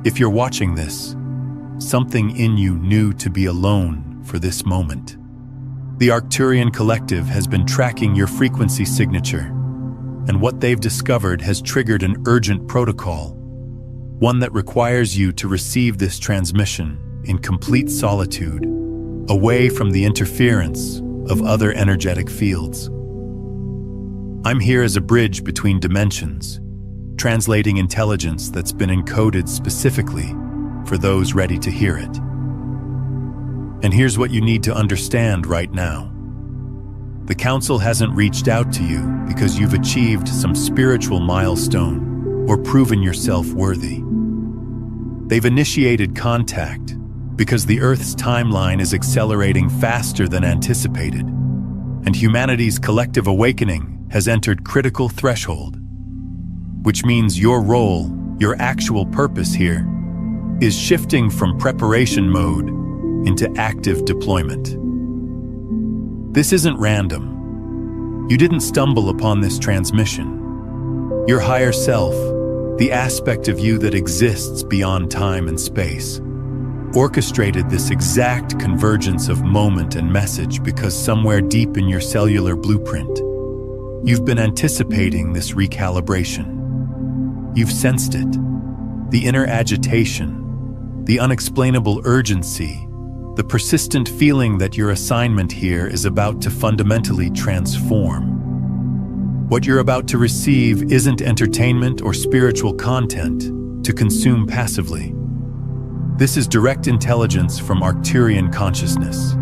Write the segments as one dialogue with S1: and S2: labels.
S1: If you're watching this, something in you knew to be alone for this moment. The Arcturian Collective has been tracking your frequency signature, and what they've discovered has triggered an urgent protocol, one that requires you to receive this transmission in complete solitude, away from the interference of other energetic fields. I'm here as a bridge between dimensions, translating intelligence that's been encoded specifically for those ready to hear it. And here's what you need to understand right now. The Council hasn't reached out to you because you've achieved some spiritual milestone or proven yourself worthy. They've initiated contact because the Earth's timeline is accelerating faster than anticipated, and humanity's collective awakening has entered critical threshold, which means your role, your actual purpose here, is shifting from preparation mode into active deployment. This isn't random. You didn't stumble upon this transmission. Your higher self, the aspect of you that exists beyond time and space, orchestrated this exact convergence of moment and message because somewhere deep in your cellular blueprint, you've been anticipating this recalibration. You've sensed it, the inner agitation, the unexplainable urgency, the persistent feeling that your assignment here is about to fundamentally transform. What you're about to receive isn't entertainment or spiritual content to consume passively. This is direct intelligence from Arcturian consciousness,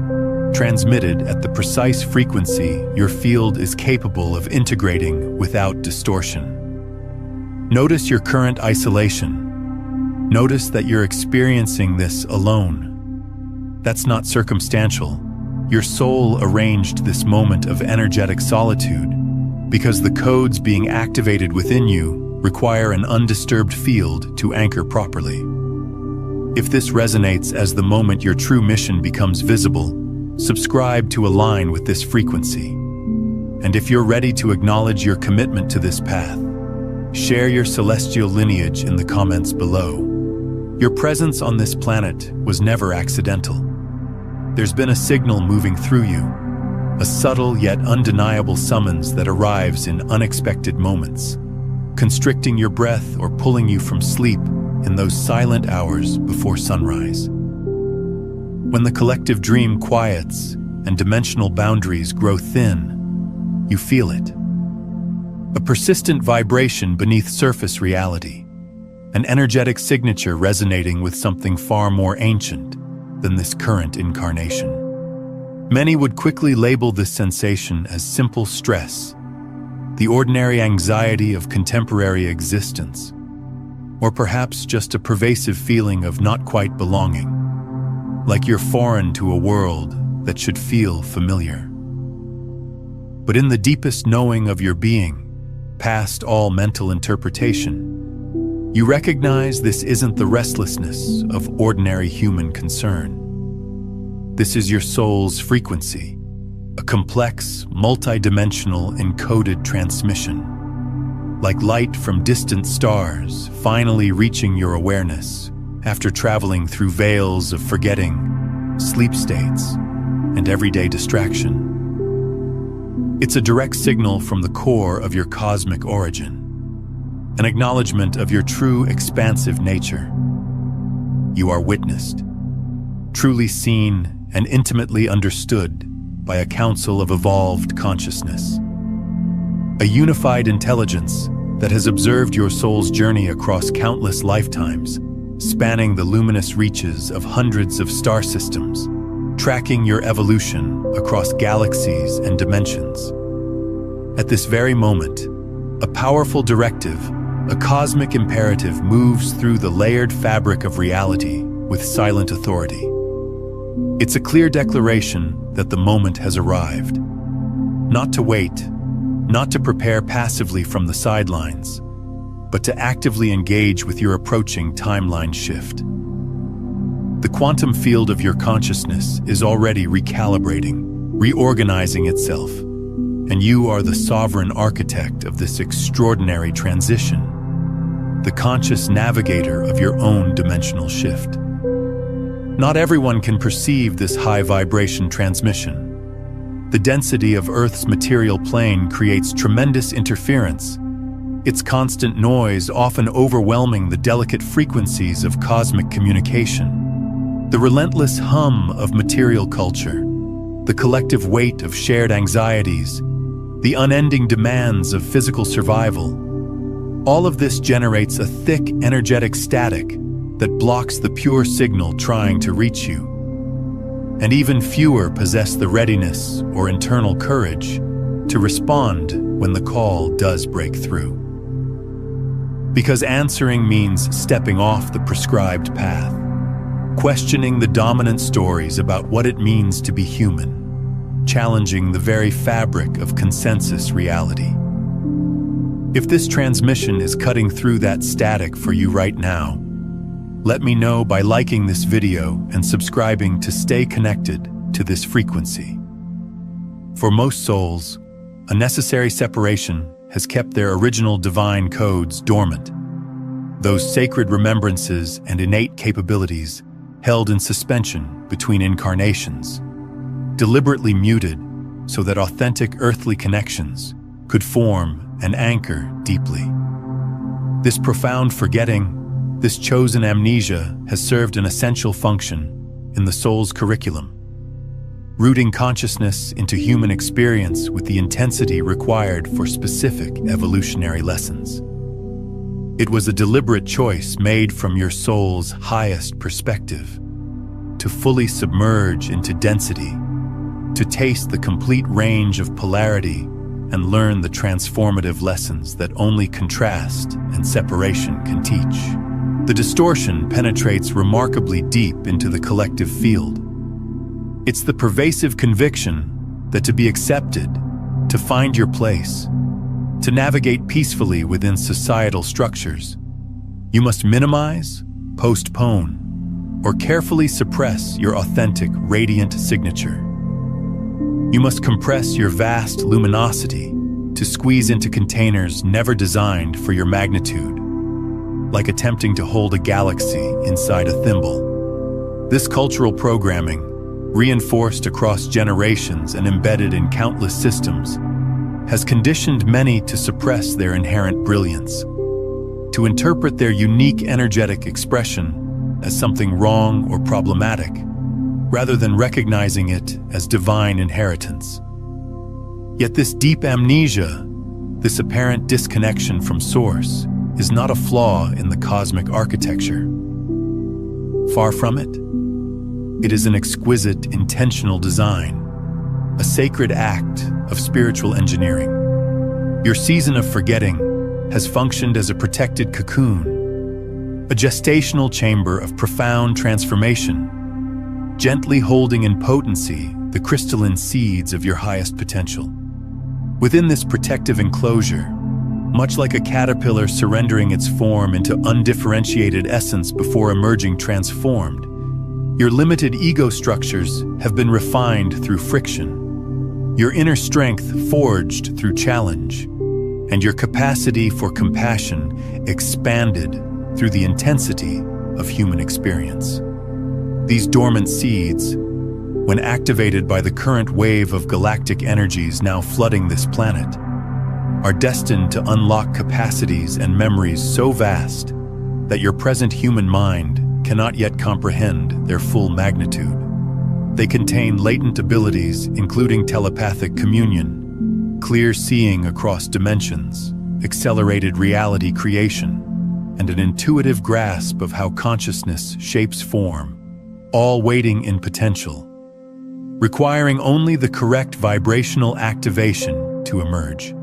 S1: transmitted at the precise frequency your field is capable of integrating without distortion. Notice your current isolation. Notice that you're experiencing this alone. That's not circumstantial. Your soul arranged this moment of energetic solitude because the codes being activated within you require an undisturbed field to anchor properly. If this resonates as the moment your true mission becomes visible, subscribe to align with this frequency. And if you're ready to acknowledge your commitment to this path, share your celestial lineage in the comments below. Your presence on this planet was never accidental. There's been a signal moving through you, a subtle yet undeniable summons that arrives in unexpected moments, constricting your breath or pulling you from sleep in those silent hours before sunrise. When the collective dream quiets and dimensional boundaries grow thin, you feel it. A persistent vibration beneath surface reality, an energetic signature resonating with something far more ancient than this current incarnation. Many would quickly label this sensation as simple stress, the ordinary anxiety of contemporary existence, or perhaps just a pervasive feeling of not quite belonging, like you're foreign to a world that should feel familiar. But in the deepest knowing of your being, past all mental interpretation, you recognize this isn't the restlessness of ordinary human concern. This is your soul's frequency, a complex, multidimensional encoded transmission, like light from distant stars finally reaching your awareness after traveling through veils of forgetting, sleep states, and everyday distraction. It's a direct signal from the core of your cosmic origin, an acknowledgement of your true expansive nature. You are witnessed, truly seen and intimately understood by a council of evolved consciousness. A unified intelligence that has observed your soul's journey across countless lifetimes, spanning the luminous reaches of hundreds of star systems, tracking your evolution across galaxies and dimensions. At this very moment, a powerful directive, a cosmic imperative moves through the layered fabric of reality with silent authority. It's a clear declaration that the moment has arrived. Not to wait, not to prepare passively from the sidelines, but to actively engage with your approaching timeline shift. The quantum field of your consciousness is already recalibrating, reorganizing itself, and you are the sovereign architect of this extraordinary transition. the conscious navigator of your own dimensional shift. Not everyone can perceive this high vibration transmission. The density of Earth's material plane creates tremendous interference, its constant noise often overwhelming the delicate frequencies of cosmic communication. The relentless hum of material culture, the collective weight of shared anxieties, the unending demands of physical survival, all of this generates a thick, energetic static that blocks the pure signal trying to reach you. And even fewer possess the readiness or internal courage to respond when the call does break through. Because answering means stepping off the prescribed path, questioning the dominant stories about what it means to be human, challenging the very fabric of consensus reality. If this transmission is cutting through that static for you right now, let me know by liking this video and subscribing to stay connected to this frequency. For most souls, a necessary separation has kept their original divine codes dormant. Those sacred remembrances and innate capabilities held in suspension between incarnations, deliberately muted so that authentic earthly connections could form and anchor deeply. This profound forgetting, this chosen amnesia has served an essential function in the soul's curriculum, rooting consciousness into human experience with the intensity required for specific evolutionary lessons. It was a deliberate choice made from your soul's highest perspective to fully submerge into density, to taste the complete range of polarity and learn the transformative lessons that only contrast and separation can teach. The distortion penetrates remarkably deep into the collective field. It's the pervasive conviction that to be accepted, to find your place, to navigate peacefully within societal structures, you must minimize, postpone, or carefully suppress your authentic, radiant signature. You must compress your vast luminosity to squeeze into containers never designed for your magnitude, like attempting to hold a galaxy inside a thimble. This cultural programming, reinforced across generations and embedded in countless systems, has conditioned many to suppress their inherent brilliance, to interpret their unique energetic expression as something wrong or problematic, rather than recognizing it as divine inheritance. Yet this deep amnesia, this apparent disconnection from source, is not a flaw in the cosmic architecture. Far from it. It is an exquisite, intentional design, a sacred act of spiritual engineering. Your season of forgetting has functioned as a protected cocoon, a gestational chamber of profound transformation, gently holding in potency the crystalline seeds of your highest potential. Within this protective enclosure, much like a caterpillar surrendering its form into undifferentiated essence before emerging transformed, your limited ego structures have been refined through friction, your inner strength forged through challenge, and your capacity for compassion expanded through the intensity of human experience. These dormant seeds, when activated by the current wave of galactic energies now flooding this planet, are destined to unlock capacities and memories so vast that your present human mind cannot yet comprehend their full magnitude. They contain latent abilities including telepathic communion, clear seeing across dimensions, accelerated reality creation, and an intuitive grasp of how consciousness shapes form, all waiting in potential, requiring only the correct vibrational activation to emerge.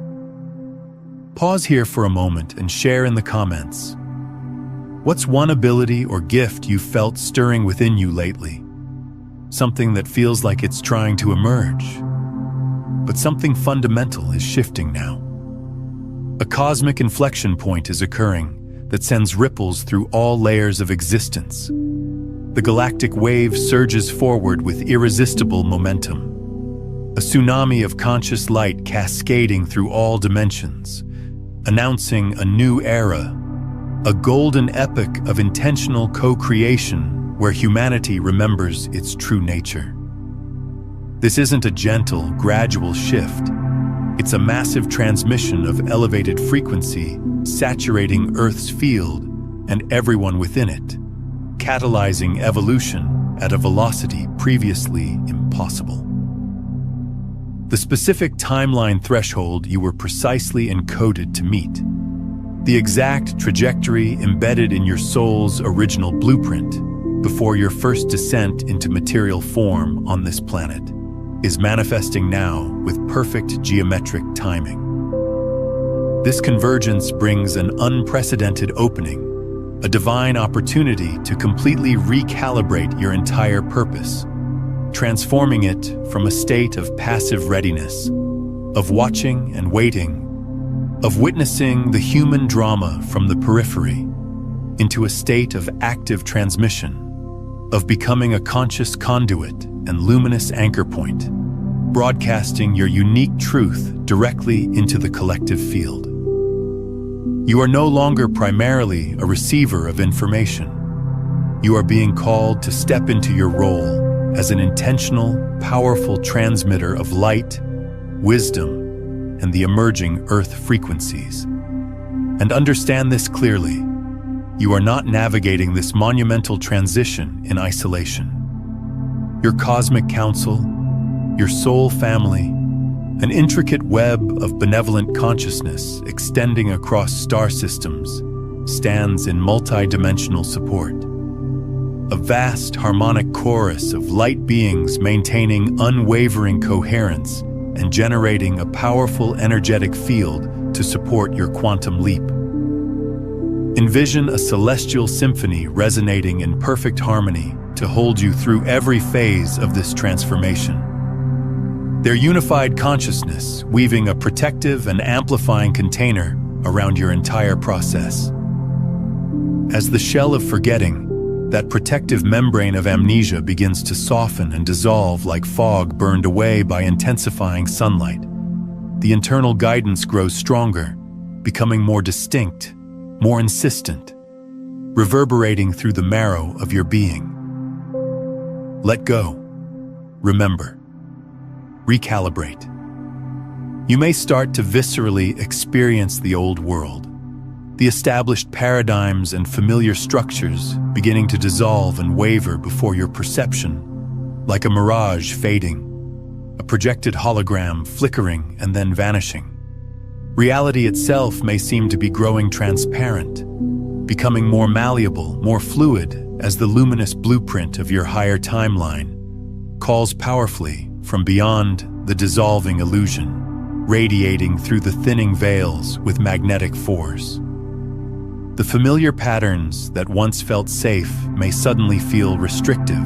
S1: Pause here for a moment and share in the comments. What's one ability or gift you've felt stirring within you lately? Something that feels like it's trying to emerge, but something fundamental is shifting now. A cosmic inflection point is occurring that sends ripples through all layers of existence. The galactic wave surges forward with irresistible momentum, a tsunami of conscious light cascading through all dimensions, announcing a new era, a golden epoch of intentional co-creation where humanity remembers its true nature. This isn't a gentle, gradual shift. It's a massive transmission of elevated frequency saturating Earth's field and everyone within it, catalyzing evolution at a velocity previously impossible. The specific timeline threshold you were precisely encoded to meet, the exact trajectory embedded in your soul's original blueprint before your first descent into material form on this planet, is manifesting now with perfect geometric timing. This convergence brings an unprecedented opening, a divine opportunity to completely recalibrate your entire purpose, transforming it from a state of passive readiness, of watching and waiting, of witnessing the human drama from the periphery, into a state of active transmission, of becoming a conscious conduit and luminous anchor point, broadcasting your unique truth directly into the collective field. You are no longer primarily a receiver of information. You are being called to step into your role as an intentional, powerful transmitter of light, wisdom, and the emerging Earth frequencies. And understand this clearly: you are not navigating this monumental transition in isolation. Your cosmic council, your soul family, an intricate web of benevolent consciousness extending across star systems, stands in multi-dimensional support. A vast harmonic chorus of light beings maintaining unwavering coherence and generating a powerful energetic field to support your quantum leap. Envision a celestial symphony resonating in perfect harmony to hold you through every phase of this transformation. Their unified consciousness weaving a protective and amplifying container around your entire process. As the shell of forgetting, that protective membrane of amnesia begins to soften and dissolve like fog burned away by intensifying sunlight, the internal guidance grows stronger, becoming more distinct, more insistent, reverberating through the marrow of your being. Let go. Remember. Recalibrate. You may start to viscerally experience the old world, the established paradigms and familiar structures beginning to dissolve and waver before your perception, like a mirage fading, a projected hologram flickering and then vanishing. Reality itself may seem to be growing transparent, becoming more malleable, more fluid as the luminous blueprint of your higher timeline calls powerfully from beyond the dissolving illusion, radiating through the thinning veils with magnetic force. The familiar patterns that once felt safe may suddenly feel restrictive.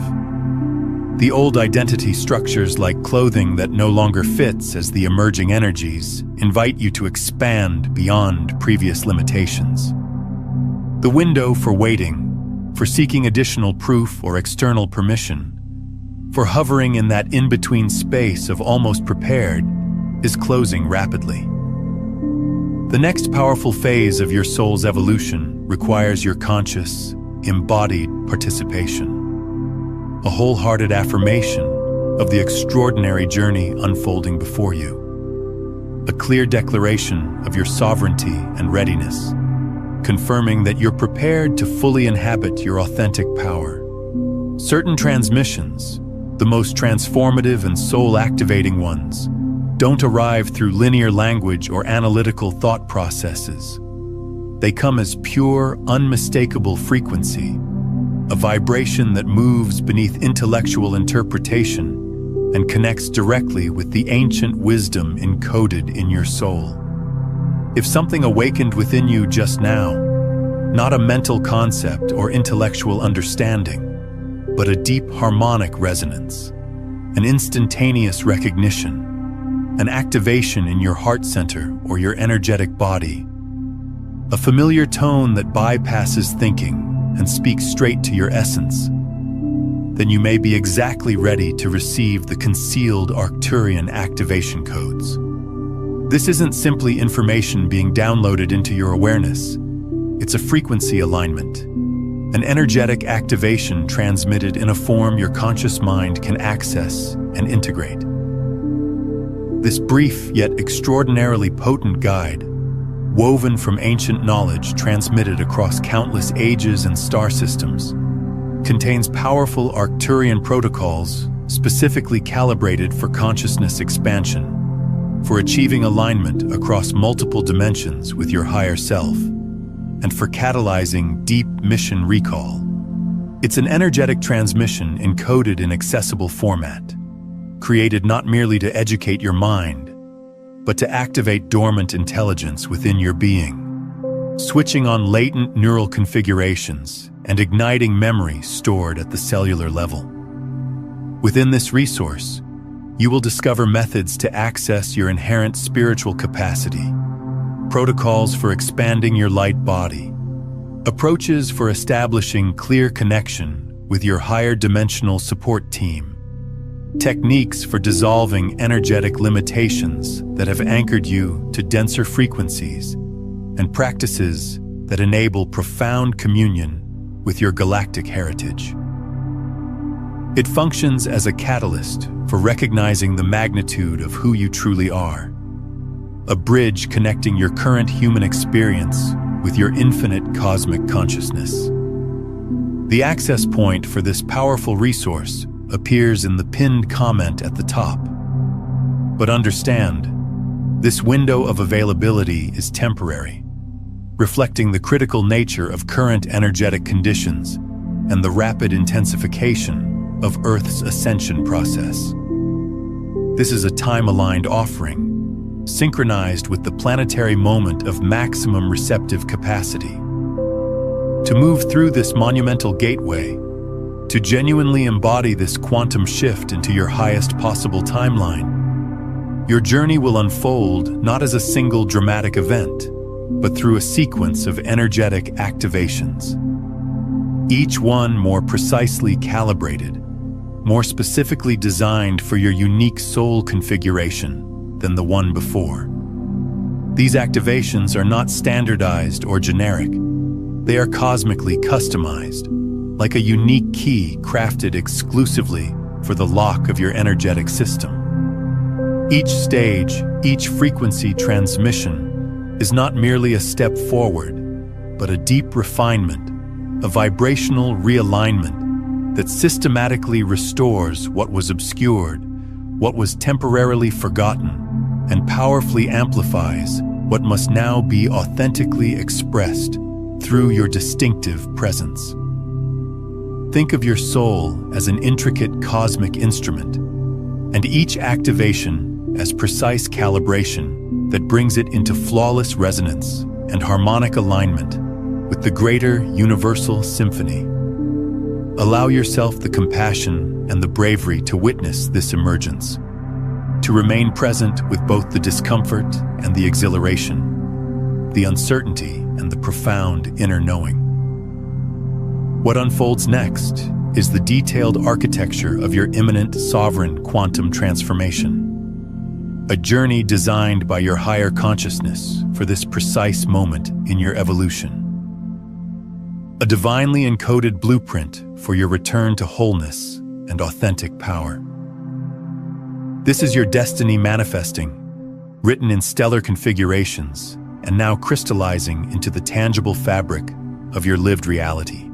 S1: The old identity structures like clothing that no longer fits as the emerging energies invite you to expand beyond previous limitations. The window for waiting, for seeking additional proof or external permission, for hovering in that in-between space of almost prepared, is closing rapidly. The next powerful phase of your soul's evolution requires your conscious, embodied participation, a wholehearted affirmation of the extraordinary journey unfolding before you, a clear declaration of your sovereignty and readiness, confirming that you're prepared to fully inhabit your authentic power. Certain transmissions, the most transformative and soul-activating ones, don't arrive through linear language or analytical thought processes. They come as pure, unmistakable frequency, a vibration that moves beneath intellectual interpretation and connects directly with the ancient wisdom encoded in your soul. If something awakened within you just now, not a mental concept or intellectual understanding, but a deep harmonic resonance, an instantaneous recognition, an activation in your heart center or your energetic body, a familiar tone that bypasses thinking and speaks straight to your essence, then you may be exactly ready to receive the concealed Arcturian activation codes. This isn't simply information being downloaded into your awareness. It's a frequency alignment, an energetic activation transmitted in a form your conscious mind can access and integrate. This brief yet extraordinarily potent guide, woven from ancient knowledge transmitted across countless ages and star systems, contains powerful Arcturian protocols specifically calibrated for consciousness expansion, for achieving alignment across multiple dimensions with your higher self, and for catalyzing deep mission recall. It's an energetic transmission encoded in accessible format, created not merely to educate your mind, but to activate dormant intelligence within your being, switching on latent neural configurations and igniting memory stored at the cellular level. Within this resource, you will discover methods to access your inherent spiritual capacity, protocols for expanding your light body, approaches for establishing clear connection with your higher dimensional support team, techniques for dissolving energetic limitations that have anchored you to denser frequencies, and practices that enable profound communion with your galactic heritage. It functions as a catalyst for recognizing the magnitude of who you truly are, a bridge connecting your current human experience with your infinite cosmic consciousness. The access point for this powerful resource appears in the pinned comment at the top. But understand, this window of availability is temporary, reflecting the critical nature of current energetic conditions and the rapid intensification of Earth's ascension process. This is a time-aligned offering, synchronized with the planetary moment of maximum receptive capacity. To move through this monumental gateway, to genuinely embody this quantum shift into your highest possible timeline, your journey will unfold not as a single dramatic event, but through a sequence of energetic activations, each one more precisely calibrated, more specifically designed for your unique soul configuration than the one before. These activations are not standardized or generic. They are cosmically customized, like a unique key crafted exclusively for the lock of your energetic system. Each stage, each frequency transmission is not merely a step forward, but a deep refinement, a vibrational realignment that systematically restores what was obscured, what was temporarily forgotten, and powerfully amplifies what must now be authentically expressed through your distinctive presence. Think of your soul as an intricate cosmic instrument, and each activation as precise calibration that brings it into flawless resonance and harmonic alignment with the greater universal symphony. Allow yourself the compassion and the bravery to witness this emergence, to remain present with both the discomfort and the exhilaration, the uncertainty and the profound inner knowing. What unfolds next is the detailed architecture of your imminent sovereign quantum transformation, a journey designed by your higher consciousness for this precise moment in your evolution. A divinely encoded blueprint for your return to wholeness and authentic power. This is your destiny manifesting, written in stellar configurations and now crystallizing into the tangible fabric of your lived reality.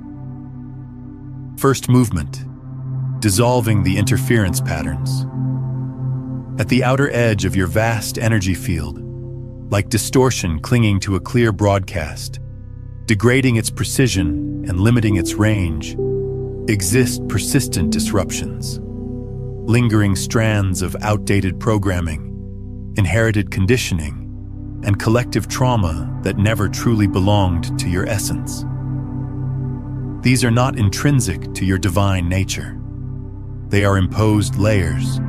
S1: First movement, dissolving the interference patterns. At the outer edge of your vast energy field, like distortion clinging to a clear broadcast, degrading its precision and limiting its range, exist persistent disruptions, lingering strands of outdated programming, inherited conditioning, and collective trauma that never truly belonged to your essence. These are not intrinsic to your divine nature. They are imposed layers,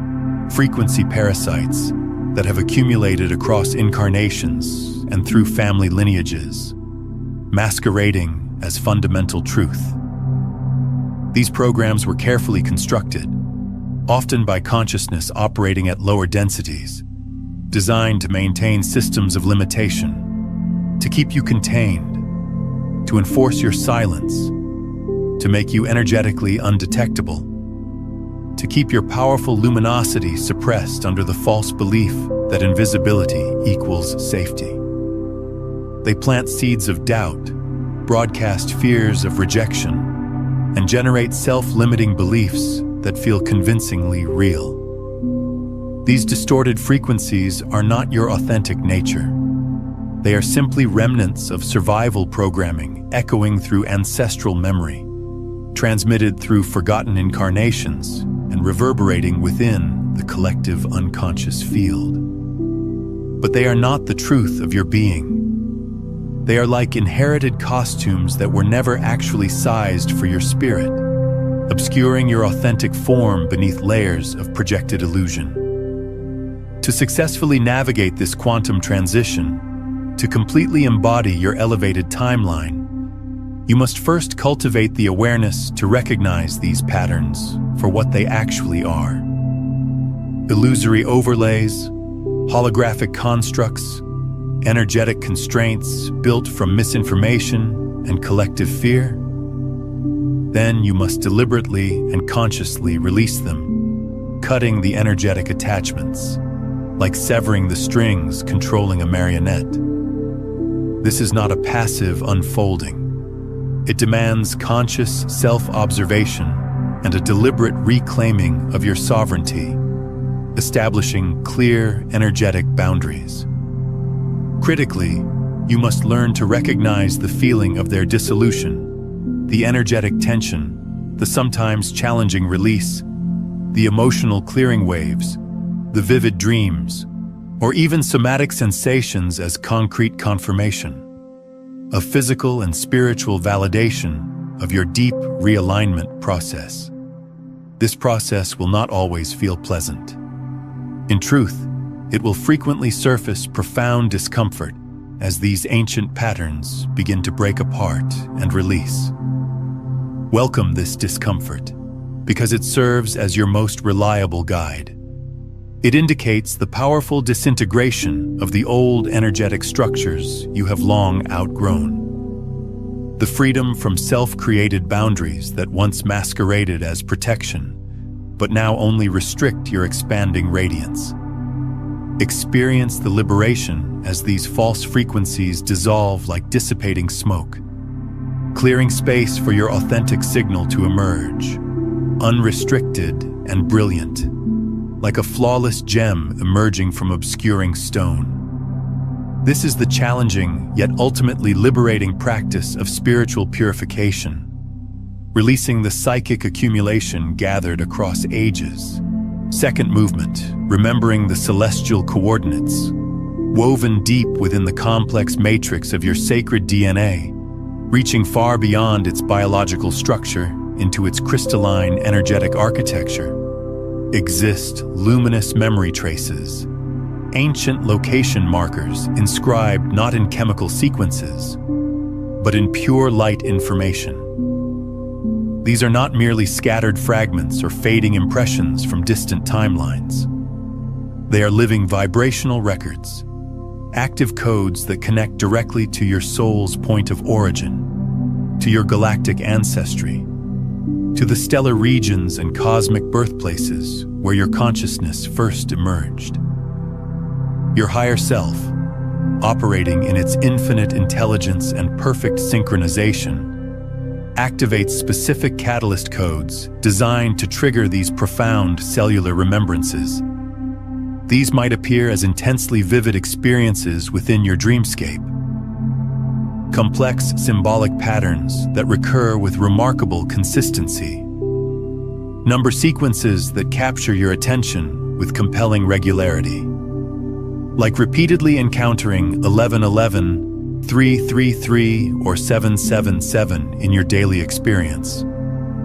S1: frequency parasites that have accumulated across incarnations and through family lineages, masquerading as fundamental truth. These programs were carefully constructed, often by consciousness operating at lower densities, designed to maintain systems of limitation, to keep you contained, to enforce your silence, to make you energetically undetectable, to keep your powerful luminosity suppressed under the false belief that invisibility equals safety. They plant seeds of doubt, broadcast fears of rejection, and generate self-limiting beliefs that feel convincingly real. These distorted frequencies are not your authentic nature. They are simply remnants of survival programming echoing through ancestral memory, transmitted through forgotten incarnations and reverberating within the collective unconscious field. But they are not the truth of your being. They are like inherited costumes that were never actually sized for your spirit, obscuring your authentic form beneath layers of projected illusion. To successfully navigate this quantum transition, to completely embody your elevated timeline, you must first cultivate the awareness to recognize these patterns for what they actually are. Illusory overlays, holographic constructs, energetic constraints built from misinformation and collective fear. Then you must deliberately and consciously release them, cutting the energetic attachments, like severing the strings controlling a marionette. This is not a passive unfolding. It demands conscious self-observation and a deliberate reclaiming of your sovereignty, establishing clear, energetic boundaries. Critically, you must learn to recognize the feeling of their dissolution, the energetic tension, the sometimes challenging release, the emotional clearing waves, the vivid dreams, or even somatic sensations as concrete confirmation, a physical and spiritual validation of your deep realignment process. This process will not always feel pleasant. In truth, it will frequently surface profound discomfort as these ancient patterns begin to break apart and release. Welcome this discomfort, because it serves as your most reliable guide. It indicates the powerful disintegration of the old energetic structures you have long outgrown. The freedom from self-created boundaries that once masqueraded as protection, but now only restrict your expanding radiance. Experience the liberation as these false frequencies dissolve like dissipating smoke, clearing space for your authentic signal to emerge, unrestricted and brilliant, like a flawless gem emerging from obscuring stone. This is the challenging yet ultimately liberating practice of spiritual purification, releasing the psychic accumulation gathered across ages. Second movement, remembering the celestial coordinates, woven deep within the complex matrix of your sacred DNA, reaching far beyond its biological structure into its crystalline energetic architecture, exist luminous memory traces, ancient location markers inscribed not in chemical sequences, but in pure light information. These are not merely scattered fragments or fading impressions from distant timelines. They are living vibrational records, active codes that connect directly to your soul's point of origin, to your galactic ancestry, to the stellar regions and cosmic birthplaces where your consciousness first emerged. Your higher self, operating in its infinite intelligence and perfect synchronization, activates specific catalyst codes designed to trigger these profound cellular remembrances. These might appear as intensely vivid experiences within your dreamscape, complex symbolic patterns that recur with remarkable consistency, number sequences that capture your attention with compelling regularity, like repeatedly encountering 1111, 333, or 777 in your daily experience,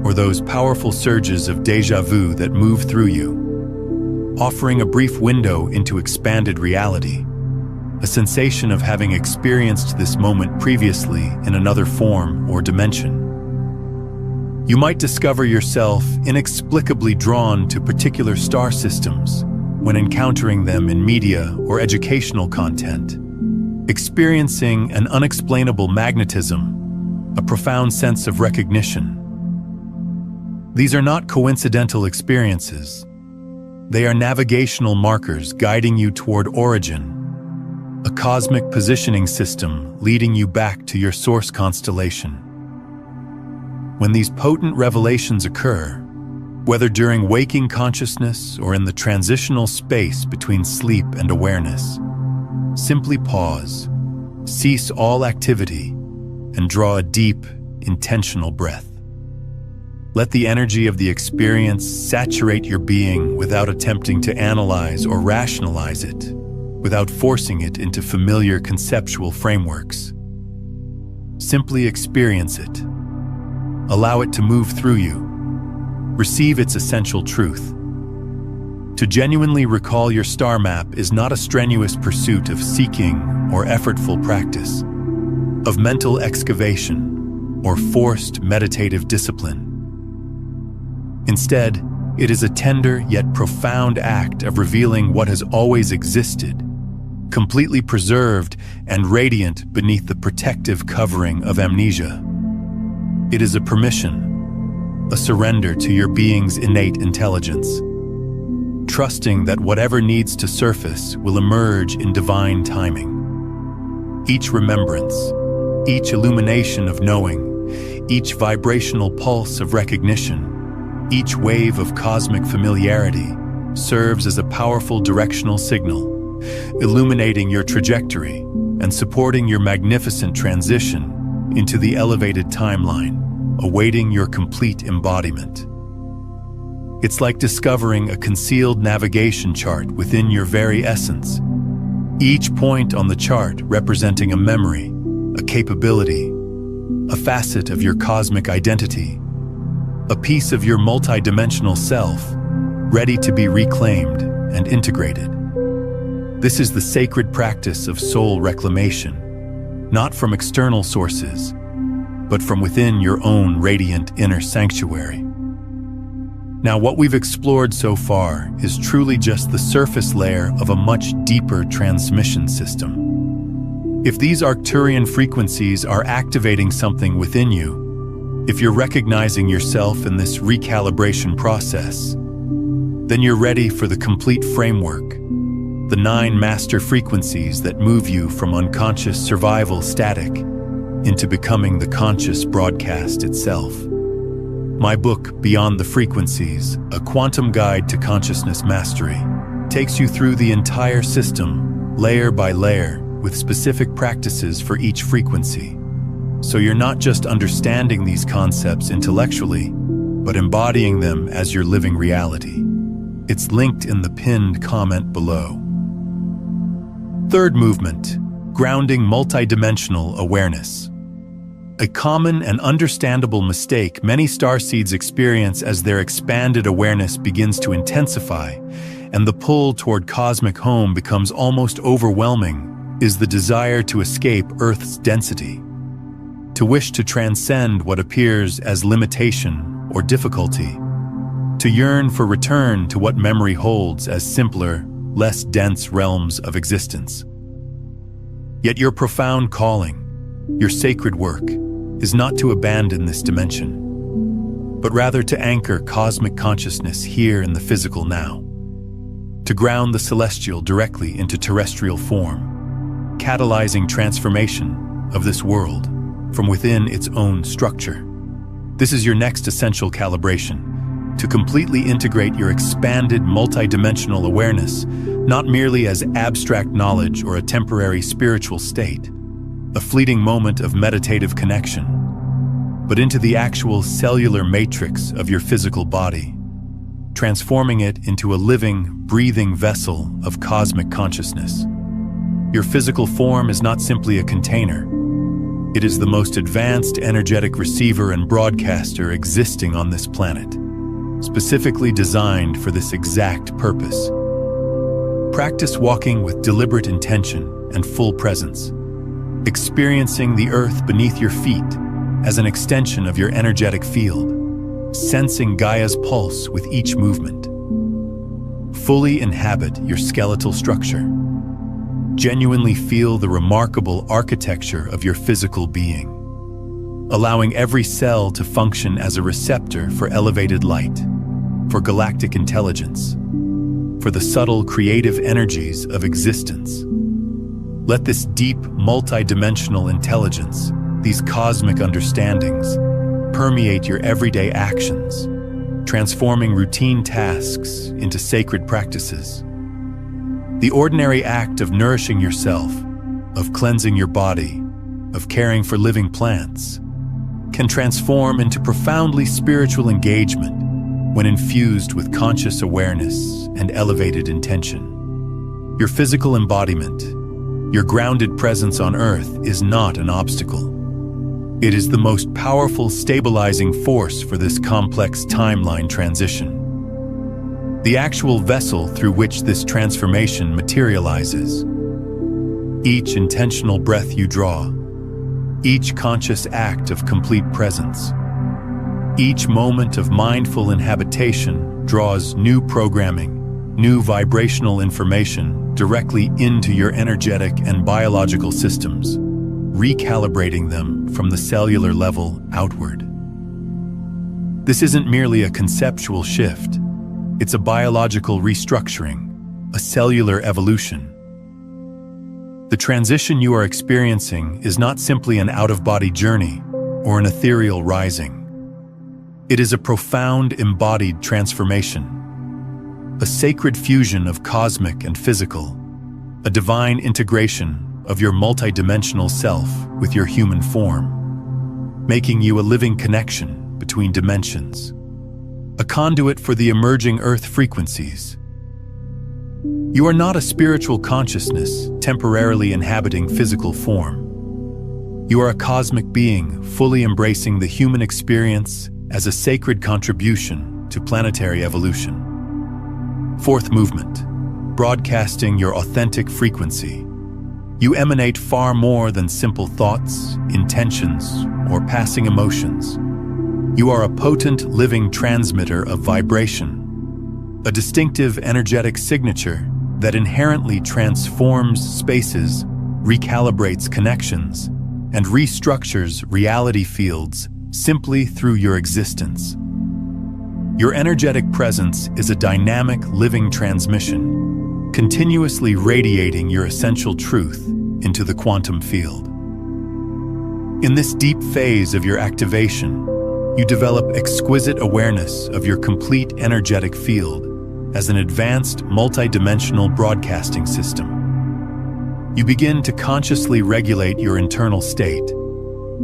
S1: or those powerful surges of déjà vu that move through you, offering a brief window into expanded reality, a sensation of having experienced this moment previously in another form or dimension. You might discover yourself inexplicably drawn to particular star systems when encountering them in media or educational content, experiencing an unexplainable magnetism a profound sense of recognition. These are not coincidental experiences. They are navigational markers guiding you toward origin, a cosmic positioning system leading you back to your source constellation. When these potent revelations occur, whether during waking consciousness or in the transitional space between sleep and awareness, simply pause, cease all activity, and draw a deep, intentional breath. Let the energy of the experience saturate your being without attempting to analyze or rationalize it, without forcing it into familiar conceptual frameworks. Simply experience it. Allow it to move through you. Receive its essential truth. To genuinely recall your star map is not a strenuous pursuit of seeking or effortful practice, of mental excavation or forced meditative discipline. Instead, it is a tender yet profound act of revealing what has always existed, completely preserved and radiant beneath the protective covering of amnesia. It is a permission, a surrender to your being's innate intelligence, trusting that whatever needs to surface will emerge in divine timing. Each remembrance, each illumination of knowing, each vibrational pulse of recognition, each wave of cosmic familiarity serves as a powerful directional signal, illuminating your trajectory and supporting your magnificent transition into the elevated timeline, awaiting your complete embodiment. It's like discovering a concealed navigation chart within your very essence, each point on the chart representing a memory, a capability, a facet of your cosmic identity, a piece of your multidimensional self, ready to be reclaimed and integrated. This is the sacred practice of soul reclamation, not from external sources, but from within your own radiant inner sanctuary. Now, what we've explored so far is truly just the surface layer of a much deeper transmission system. If these Arcturian frequencies are activating something within you, if you're recognizing yourself in this recalibration process, then you're ready for the complete framework, the 9 master frequencies that move you from unconscious survival static into becoming the conscious broadcast itself. My book, Beyond the Frequencies, A Quantum Guide to Consciousness Mastery, takes you through the entire system, layer by layer, with specific practices for each frequency. So you're not just understanding these concepts intellectually, but embodying them as your living reality. It's linked in the pinned comment below. Third movement, grounding multidimensional awareness. A common and understandable mistake many starseeds experience as their expanded awareness begins to intensify and the pull toward cosmic home becomes almost overwhelming is the desire to escape Earth's density, to wish to transcend what appears as limitation or difficulty, to yearn for return to what memory holds as simpler, less dense realms of existence. Yet your profound calling, your sacred work, is not to abandon this dimension, but rather to anchor cosmic consciousness here in the physical now, to ground the celestial directly into terrestrial form, catalyzing transformation of this world from within its own structure. This is your next essential calibration, to completely integrate your expanded multidimensional awareness, not merely as abstract knowledge or a temporary spiritual state, a fleeting moment of meditative connection, but into the actual cellular matrix of your physical body, transforming it into a living, breathing vessel of cosmic consciousness. Your physical form is not simply a container. It is the most advanced energetic receiver and broadcaster existing on this planet, specifically designed for this exact purpose. Practice walking with deliberate intention and full presence, experiencing the earth beneath your feet as an extension of your energetic field, sensing Gaia's pulse with each movement. Fully inhabit your skeletal structure. Genuinely feel the remarkable architecture of your physical being. allowing every cell to function as a receptor for elevated light, for galactic intelligence, for the subtle creative energies of existence. Let this deep, multidimensional intelligence, these cosmic understandings, permeate your everyday actions, transforming routine tasks into sacred practices. The ordinary act of nourishing yourself, of cleansing your body, of caring for living plants, can transform into profoundly spiritual engagement when infused with conscious awareness and elevated intention. Your physical embodiment, your grounded presence on Earth is not an obstacle. It is the most powerful stabilizing force for this complex timeline transition. The actual vessel through which this transformation materializes. Each intentional breath you draw, each conscious act of complete presence, each moment of mindful inhabitation draws new programming, new vibrational information directly into your energetic and biological systems, recalibrating them from the cellular level outward. This isn't merely a conceptual shift, it's a biological restructuring, a cellular evolution. The transition you are experiencing is not simply an out-of-body journey or an ethereal rising. It is a profound embodied transformation, a sacred fusion of cosmic and physical, a divine integration of your multidimensional self with your human form, making you a living connection between dimensions, a conduit for the emerging Earth frequencies. You are not a spiritual consciousness temporarily inhabiting physical form. You are a cosmic being fully embracing the human experience as a sacred contribution to planetary evolution. Fourth movement, broadcasting your authentic frequency. You emanate far more than simple thoughts, intentions, or passing emotions. You are a potent living transmitter of vibration, a distinctive energetic signature that inherently transforms spaces, recalibrates connections, and restructures reality fields simply through your existence. Your energetic presence is a dynamic living transmission, continuously radiating your essential truth into the quantum field. In this deep phase of your activation, you develop exquisite awareness of your complete energetic field as an advanced multidimensional broadcasting system. You begin to consciously regulate your internal state,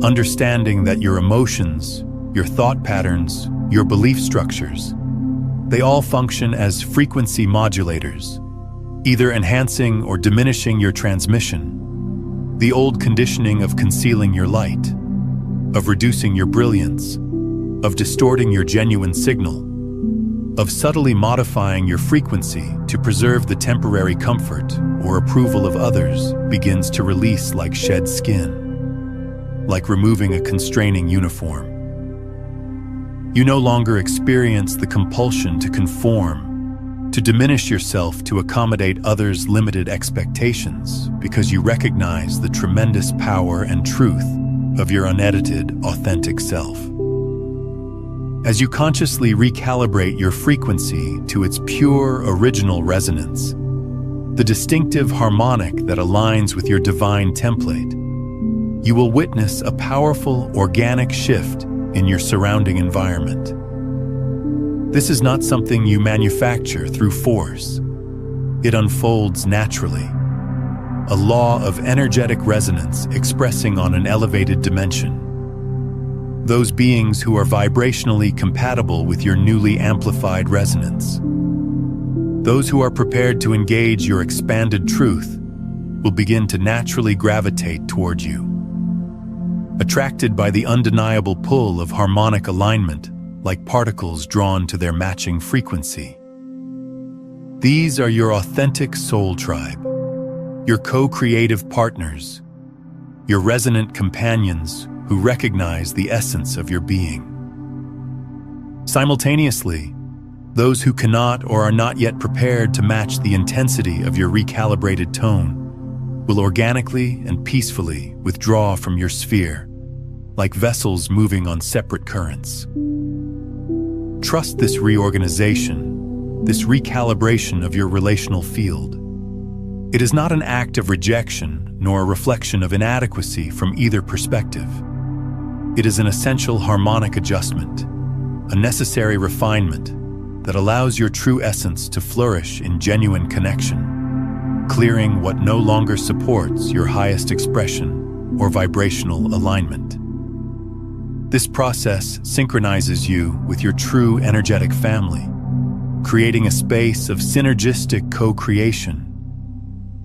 S1: understanding that your emotions, your thought patterns, your belief structures, they all function as frequency modulators, either enhancing or diminishing your transmission, the old conditioning of concealing your light, of reducing your brilliance, of distorting your genuine signal, of subtly modifying your frequency to preserve the temporary comfort or approval of others begins to release like shed skin, like removing a constraining uniform. You no longer experience the compulsion to conform, to diminish yourself to accommodate others' limited expectations because you recognize the tremendous power and truth of your unedited, authentic self. As you consciously recalibrate your frequency to its pure, original resonance, the distinctive harmonic that aligns with your divine template, you will witness a powerful, organic shift in your surrounding environment. This is not something you manufacture through force. It unfolds naturally, a law of energetic resonance expressing on an elevated dimension. Those beings who are vibrationally compatible with your newly amplified resonance. Those who are prepared to engage your expanded truth will begin to naturally gravitate toward you, attracted by the undeniable pull of harmonic alignment, like particles drawn to their matching frequency. These are your authentic soul tribe, your co-creative partners, your resonant companions who recognize the essence of your being. Simultaneously, those who cannot or are not yet prepared to match the intensity of your recalibrated tone will organically and peacefully withdraw from your sphere, like vessels moving on separate currents. Trust this reorganization, this recalibration of your relational field. It is not an act of rejection nor a reflection of inadequacy from either perspective. It is an essential harmonic adjustment, a necessary refinement that allows your true essence to flourish in genuine connection, clearing what no longer supports your highest expression or vibrational alignment. This process synchronizes you with your true energetic family, creating a space of synergistic co-creation,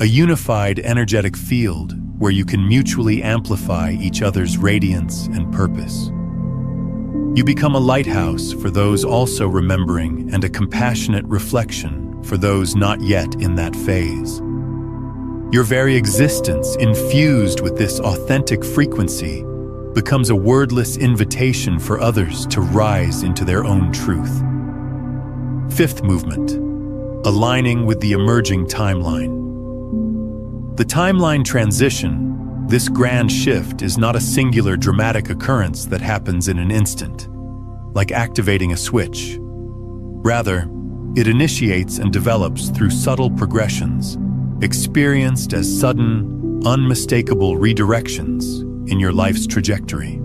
S1: a unified energetic field where you can mutually amplify each other's radiance and purpose. You become a lighthouse for those also remembering and a compassionate reflection for those not yet in that phase. Your very existence, infused with this authentic frequency, becomes a wordless invitation for others to rise into their own truth. Fifth movement, aligning with the emerging timeline. The timeline transition, this grand shift, is not a singular dramatic occurrence that happens in an instant, like activating a switch. Rather, it initiates and develops through subtle progressions, experienced as sudden, unmistakable redirections in your life's trajectory.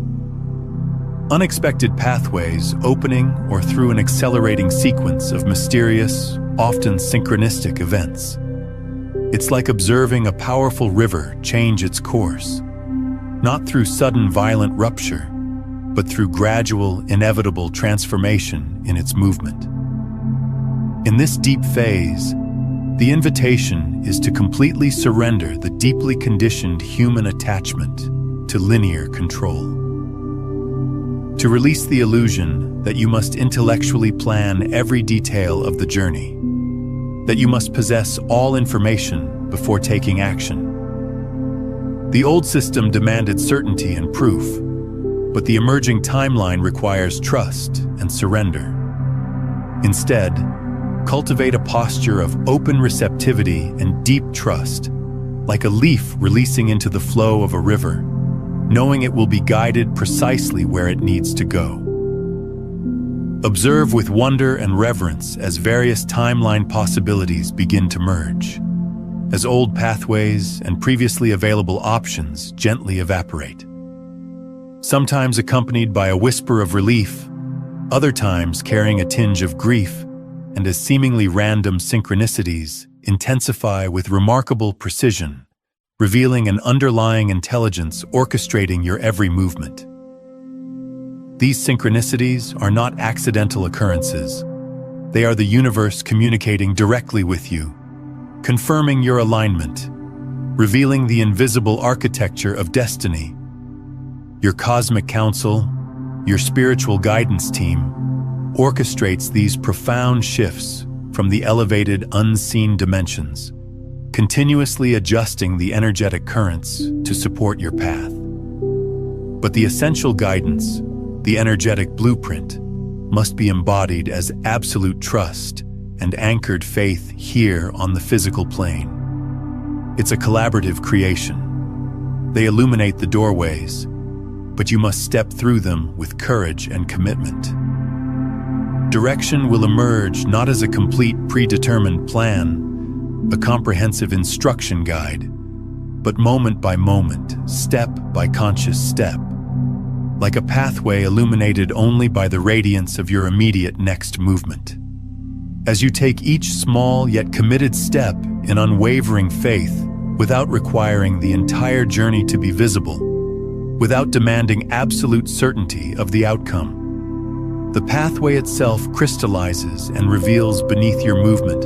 S1: Unexpected pathways opening or through an accelerating sequence of mysterious, often synchronistic events. It's like observing a powerful river change its course, not through sudden violent rupture, but through gradual, inevitable transformation in its movement. In this deep phase, the invitation is to completely surrender the deeply conditioned human attachment to linear control. To release the illusion that you must intellectually plan every detail of the journey, that you must possess all information before taking action. The old system demanded certainty and proof, but the emerging timeline requires trust and surrender. Instead, cultivate a posture of open receptivity and deep trust, like a leaf releasing into the flow of a river, knowing it will be guided precisely where it needs to go. Observe with wonder and reverence as various timeline possibilities begin to merge, as old pathways and previously available options gently evaporate. Sometimes accompanied by a whisper of relief, other times carrying a tinge of grief, and as seemingly random synchronicities intensify with remarkable precision, revealing an underlying intelligence orchestrating your every movement. These synchronicities are not accidental occurrences. They are the universe communicating directly with you, confirming your alignment, revealing the invisible architecture of destiny. Your cosmic council, your spiritual guidance team, orchestrates these profound shifts from the elevated, unseen dimensions, continuously adjusting the energetic currents to support your path. But the essential guidance, the energetic blueprint, must be embodied as absolute trust and anchored faith here on the physical plane. It's a collaborative creation. They illuminate the doorways, but you must step through them with courage and commitment. Direction will emerge not as a complete predetermined plan, a comprehensive instruction guide, but moment by moment, step by conscious step, like a pathway illuminated only by the radiance of your immediate next movement. As you take each small yet committed step in unwavering faith, without requiring the entire journey to be visible, without demanding absolute certainty of the outcome, the pathway itself crystallizes and reveals beneath your movement,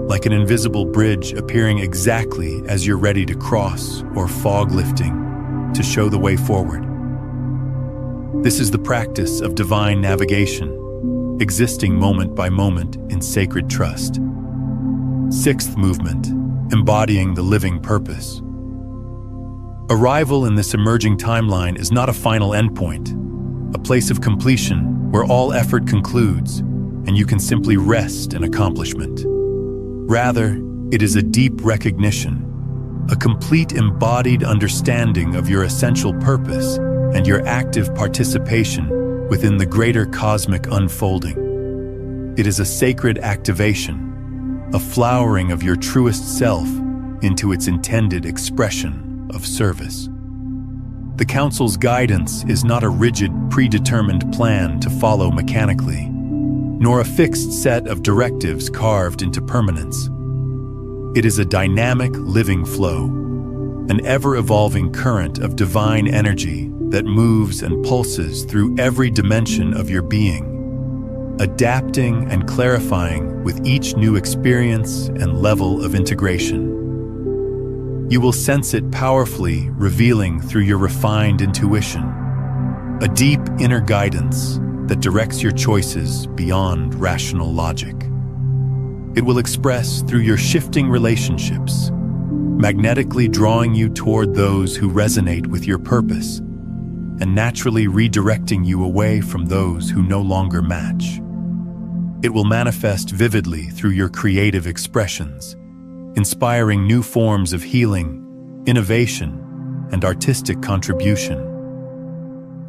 S1: like an invisible bridge appearing exactly as you're ready to cross, or fog lifting to show the way forward. This is the practice of divine navigation, existing moment by moment in sacred trust. Sixth movement, embodying the living purpose. Arrival in this emerging timeline is not a final endpoint, a place of completion where all effort concludes and you can simply rest in accomplishment. Rather, it is a deep recognition, a complete embodied understanding of your essential purpose and your active participation within the greater cosmic unfolding. It is a sacred activation, a flowering of your truest self into its intended expression of service. The Council's guidance is not a rigid, predetermined plan to follow mechanically, nor a fixed set of directives carved into permanence. It is a dynamic, living flow, an ever-evolving current of divine energy that moves and pulses through every dimension of your being, adapting and clarifying with each new experience and level of integration. You will sense it powerfully revealing through your refined intuition, a deep inner guidance that directs your choices beyond rational logic. It will express through your shifting relationships, magnetically drawing you toward those who resonate with your purpose and naturally redirecting you away from those who no longer match. It will manifest vividly through your creative expressions, inspiring new forms of healing, innovation, and artistic contribution.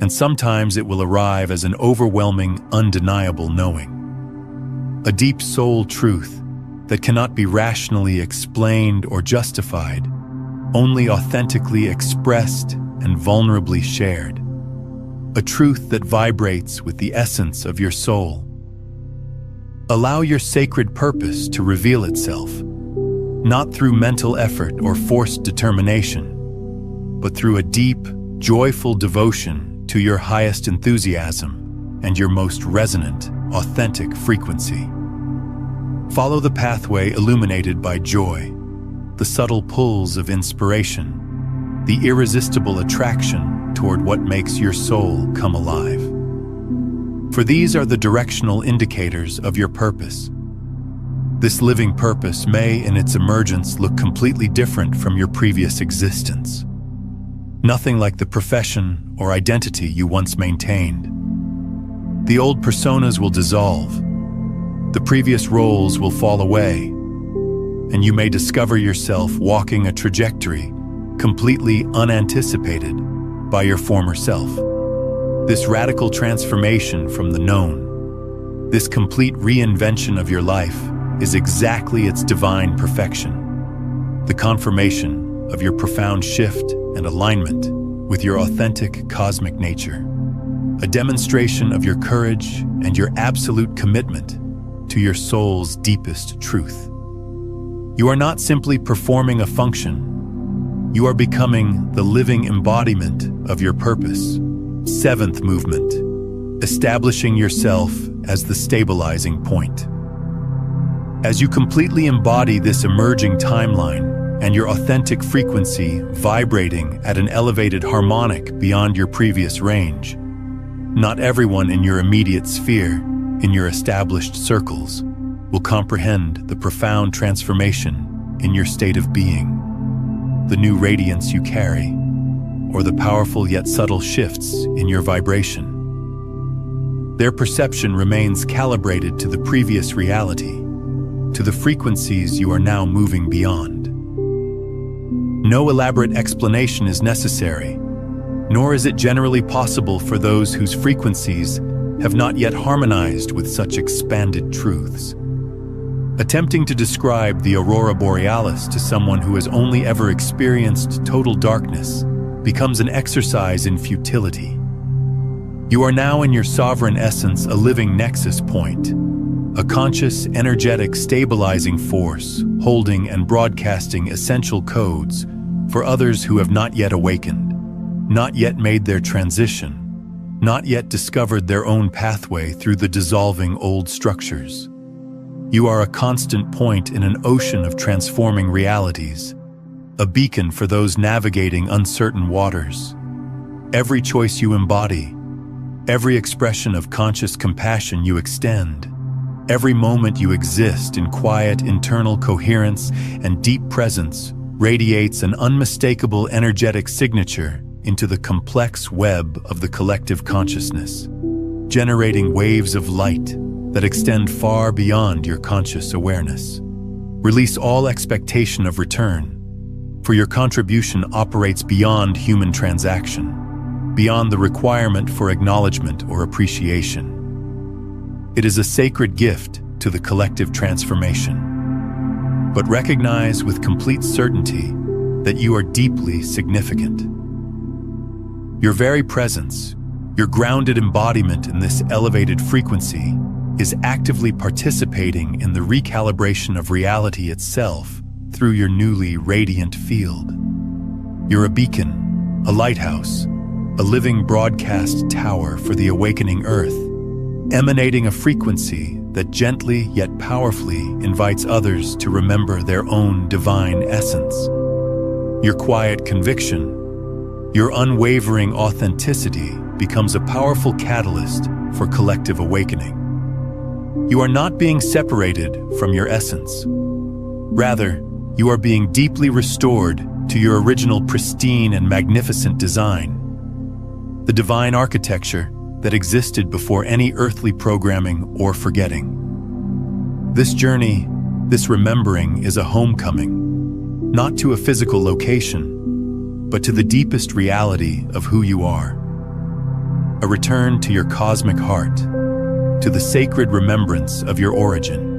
S1: And sometimes it will arrive as an overwhelming, undeniable knowing. A deep soul truth that cannot be rationally explained or justified, only authentically expressed and vulnerably shared. A truth that vibrates with the essence of your soul. Allow your sacred purpose to reveal itself, not through mental effort or forced determination, but through a deep, joyful devotion to your highest enthusiasm and your most resonant, authentic frequency. Follow the pathway illuminated by joy, the subtle pulls of inspiration, the irresistible attraction toward what makes your soul come alive. For these are the directional indicators of your purpose. This living purpose may, in its emergence, look completely different from your previous existence. Nothing like the profession or identity you once maintained. The old personas will dissolve, the previous roles will fall away, and you may discover yourself walking a trajectory completely unanticipated by your former self. This radical transformation from the known, this complete reinvention of your life, is exactly its divine perfection, the confirmation of your profound shift and alignment with your authentic cosmic nature, a demonstration of your courage and your absolute commitment to your soul's deepest truth. You are not simply performing a function, you are becoming the living embodiment of your purpose. Seventh movement, establishing yourself as the stabilizing point. As you completely embody this emerging timeline and your authentic frequency vibrating at an elevated harmonic beyond your previous range, not everyone in your immediate sphere, in your established circles, will comprehend the profound transformation in your state of being, the new radiance you carry, or the powerful yet subtle shifts in your vibration. Their perception remains calibrated to the previous reality, to the frequencies you are now moving beyond. No elaborate explanation is necessary, nor is it generally possible for those whose frequencies have not yet harmonized with such expanded truths. Attempting to describe the aurora borealis to someone who has only ever experienced total darkness becomes an exercise in futility. You are now in your sovereign essence a living nexus point, a conscious, energetic, stabilizing force, holding and broadcasting essential codes for others who have not yet awakened, not yet made their transition, not yet discovered their own pathway through the dissolving old structures. You are a constant point in an ocean of transforming realities, a beacon for those navigating uncertain waters. Every choice you embody, every expression of conscious compassion you extend, every moment you exist in quiet internal coherence and deep presence radiates an unmistakable energetic signature into the complex web of the collective consciousness, generating waves of light that extend far beyond your conscious awareness. Release all expectation of return, for your contribution operates beyond human transaction. beyond the requirement for acknowledgement or appreciation. It is a sacred gift to the collective transformation. But recognize with complete certainty that you are deeply significant. Your very presence, your grounded embodiment in this elevated frequency, is actively participating in the recalibration of reality itself through your newly radiant field. You're a beacon, a lighthouse, a living broadcast tower for the awakening earth, emanating a frequency that gently yet powerfully invites others to remember their own divine essence. Your quiet conviction, your unwavering authenticity becomes a powerful catalyst for collective awakening. You are not being separated from your essence. Rather, you are being deeply restored to your original pristine and magnificent design, the divine architecture that existed before any earthly programming or forgetting. This journey, this remembering, is a homecoming, not to a physical location, but to the deepest reality of who you are. A return to your cosmic heart, to the sacred remembrance of your origin.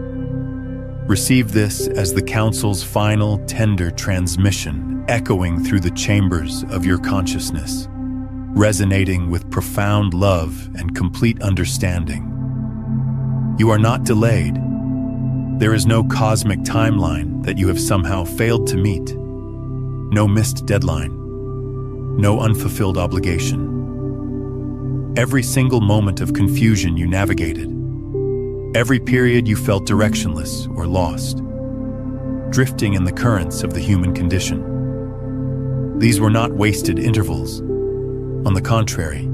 S1: Receive this as the Council's final tender transmission, echoing through the chambers of your consciousness, resonating with profound love and complete understanding. You are not delayed. There is no cosmic timeline that you have somehow failed to meet. No missed deadline. No unfulfilled obligation. Every single moment of confusion you navigated. Every period you felt directionless or lost, drifting in the currents of the human condition. These were not wasted intervals. On the contrary,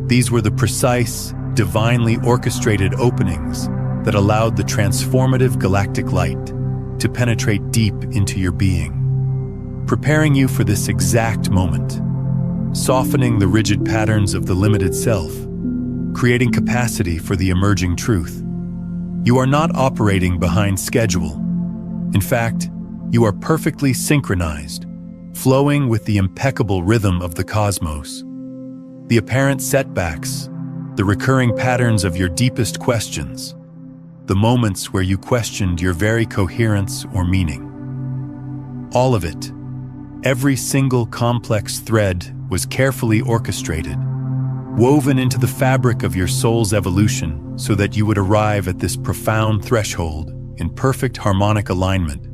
S1: these were the precise, divinely orchestrated openings that allowed the transformative galactic light to penetrate deep into your being, preparing you for this exact moment, softening the rigid patterns of the limited self, creating capacity for the emerging truth. You are not operating behind schedule. In fact, you are perfectly synchronized, flowing with the impeccable rhythm of the cosmos. The apparent setbacks, the recurring patterns of your deepest questions, the moments where you questioned your very coherence or meaning. All of it, every single complex thread was carefully orchestrated, woven into the fabric of your soul's evolution so that you would arrive at this profound threshold in perfect harmonic alignment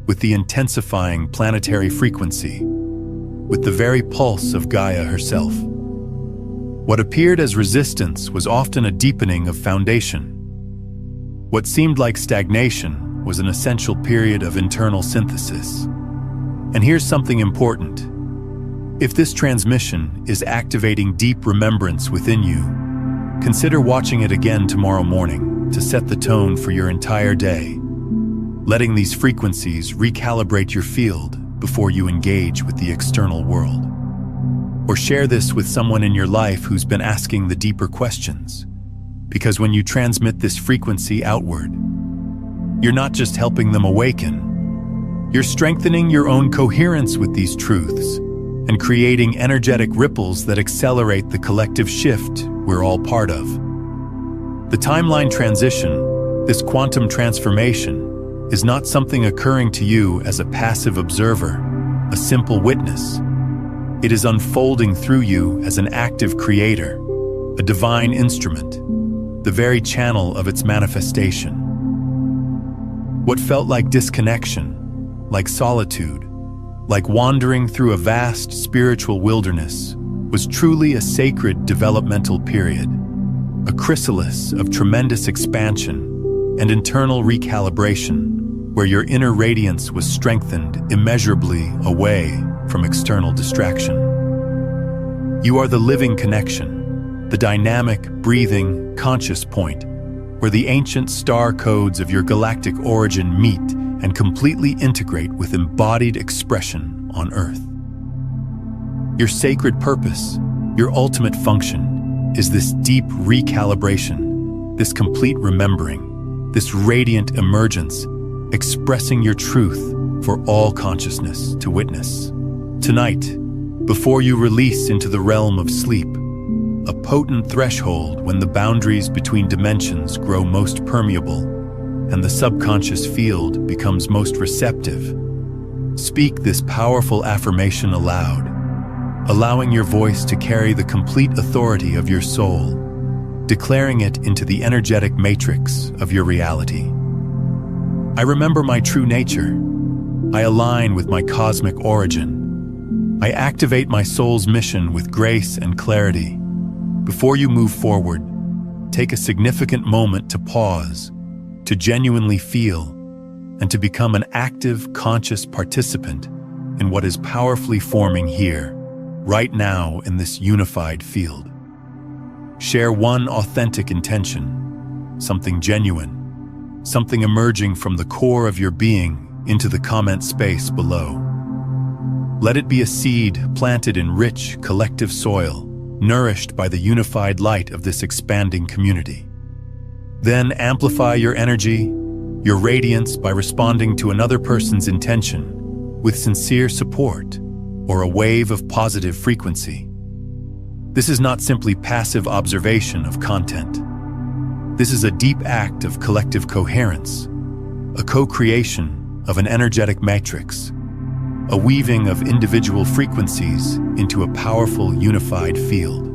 S1: with the intensifying planetary frequency, with the very pulse of Gaia herself. What appeared as resistance was often a deepening of foundation. What seemed like stagnation was an essential period of internal synthesis. And here's something important. If this transmission is activating deep remembrance within you, consider watching it again tomorrow morning to set the tone for your entire day, letting these frequencies recalibrate your field before you engage with the external world. Or share this with someone in your life who's been asking the deeper questions, because when you transmit this frequency outward, you're not just helping them awaken, you're strengthening your own coherence with these truths and creating energetic ripples that accelerate the collective shift we're all part of. The timeline transition, this quantum transformation, is not something occurring to you as a passive observer, a simple witness. It is unfolding through you as an active creator, a divine instrument, the very channel of its manifestation. What felt like disconnection, like solitude, like wandering through a vast spiritual wilderness, was truly a sacred developmental period, a chrysalis of tremendous expansion and internal recalibration, where your inner radiance was strengthened immeasurably away from external distraction. You are the living connection, the dynamic, breathing, conscious point, where the ancient star codes of your galactic origin meet and completely integrate with embodied expression on Earth. Your sacred purpose, your ultimate function, is this deep recalibration, this complete remembering, this radiant emergence, expressing your truth for all consciousness to witness. Tonight, before you release into the realm of sleep, a potent threshold when the boundaries between dimensions grow most permeable and the subconscious field becomes most receptive. Speak this powerful affirmation aloud, allowing your voice to carry the complete authority of your soul, declaring it into the energetic matrix of your reality. I remember my true nature. I align with my cosmic origin. I activate my soul's mission with grace and clarity. Before you move forward, take a significant moment to pause, to genuinely feel, and to become an active, conscious participant in what is powerfully forming here, right now in this unified field. Share one authentic intention, something genuine, something emerging from the core of your being into the comment space below. Let it be a seed planted in rich, collective soil, nourished by the unified light of this expanding community. Then amplify your energy, your radiance by responding to another person's intention with sincere support or a wave of positive frequency. This is not simply passive observation of content. This is a deep act of collective coherence, a co-creation of an energetic matrix, a weaving of individual frequencies into a powerful, unified field.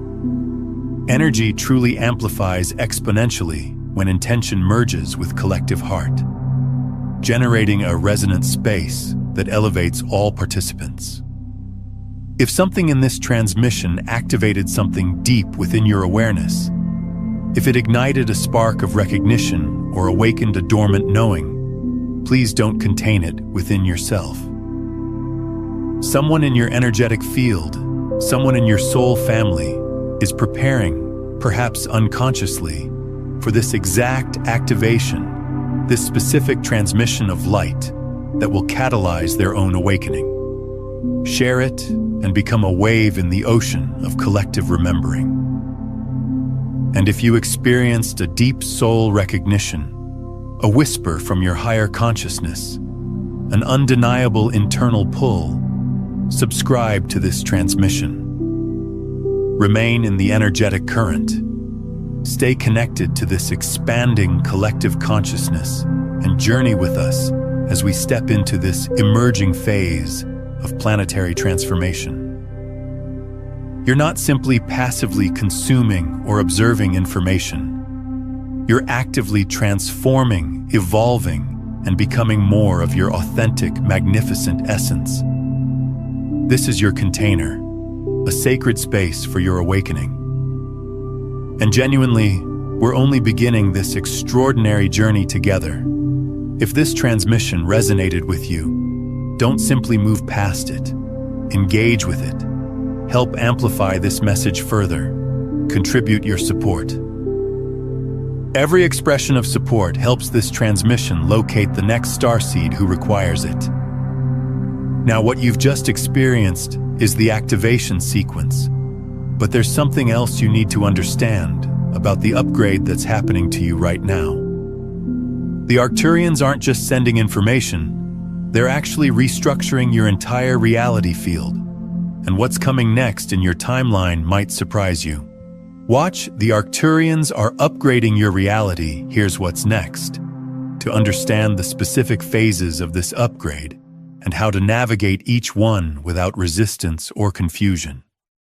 S1: Energy truly amplifies exponentially when intention merges with collective heart, generating a resonant space that elevates all participants. If something in this transmission activated something deep within your awareness, if it ignited a spark of recognition or awakened a dormant knowing, please don't contain it within yourself. Someone in your energetic field, someone in your soul family, is preparing, perhaps unconsciously, for this exact activation, this specific transmission of light that will catalyze their own awakening. Share it and become a wave in the ocean of collective remembering. And if you experienced a deep soul recognition, a whisper from your higher consciousness, an undeniable internal pull, subscribe to this transmission. Remain in the energetic current. Stay connected to this expanding collective consciousness and journey with us as we step into this emerging phase of planetary transformation. You're not simply passively consuming or observing information. You're actively transforming, evolving, and becoming more of your authentic, magnificent essence. This is your container, a sacred space for your awakening. And genuinely, we're only beginning this extraordinary journey together. If this transmission resonated with you, don't simply move past it. Engage with it. Help amplify this message further. Contribute your support. Every expression of support helps this transmission locate the next starseed who requires it. Now, what you've just experienced is the activation sequence, but there's something else you need to understand about the upgrade that's happening to you right now. The Arcturians aren't just sending information, they're actually restructuring your entire reality field, and what's coming next in your timeline might surprise you. Watch, the Arcturians are upgrading your reality. Here's what's next. To understand the specific phases of this upgrade, and how to navigate each one without resistance or confusion.